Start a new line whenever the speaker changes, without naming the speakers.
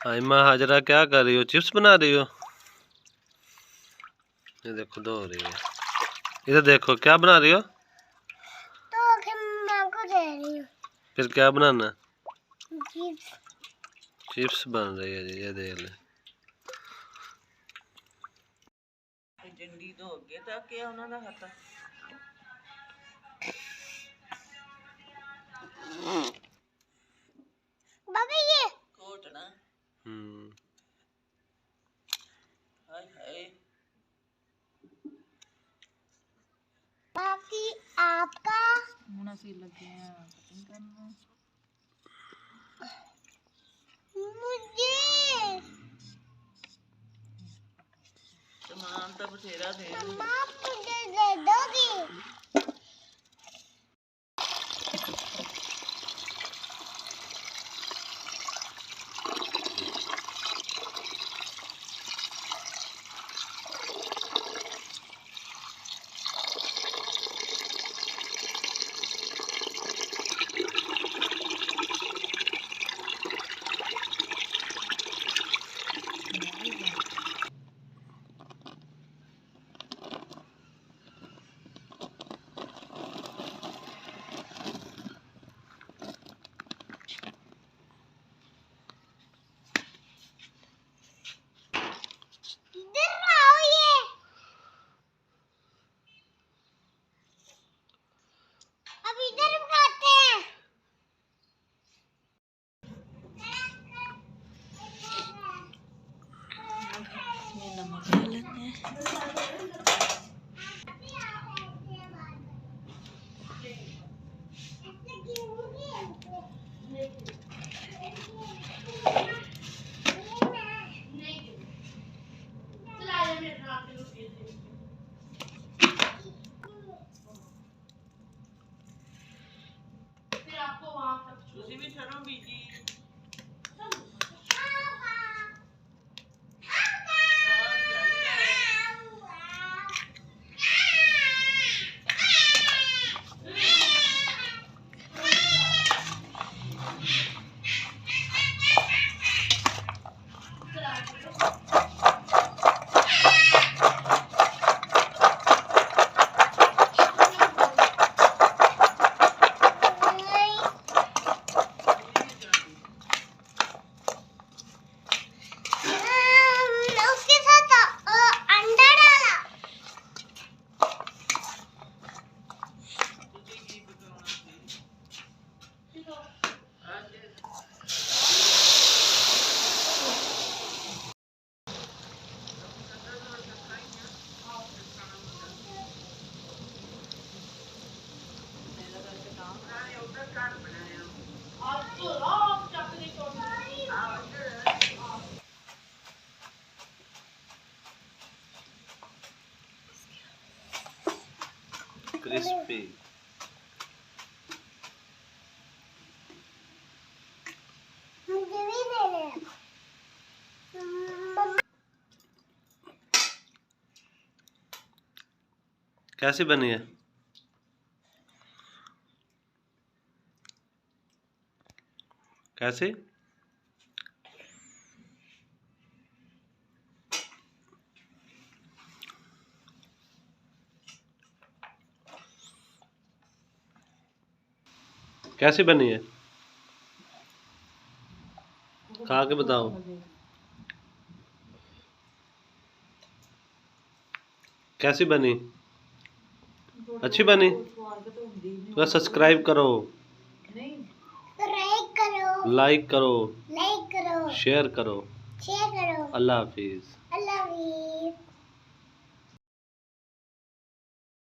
आइमा हाजरा क्या कर रही हो? चिप्स बना रही हो? ये देखो दो हो रही है। इधर देखो क्या बना रही हो?
तो माँ को दे रही हूँ।
फिर क्या बनाना?
चिप्स।
चिप्स बन रही है जी, ये देख ले।
डंडी तो हो गया था क्या उन्होंने खाता
बाबा ये
कोटना। हाय हाय।
बाकी आपका
मुना से लगे हैं कटिंग करना।
मुझे
सामान तो बथेरा दे
मम्मा मुझे दे दोगी?
नमक डाल लेते हैं। ਤੁਸੀਂ ਵੀ ਛੱਡੋ ਬੀਜੀ।
क्रिस्पी
मुझे भी दे दे।
कैसी बनी है? कैसी? कैसी बनी है? खा के बताओ। कैसी बनी? अच्छी बनी? तो सब्सक्राइब करो, लाइक करो,
लाइक करो,
शेयर करो।
शेयर करो।
अल्लाह हाफिज।
अल्लाह हाफिज।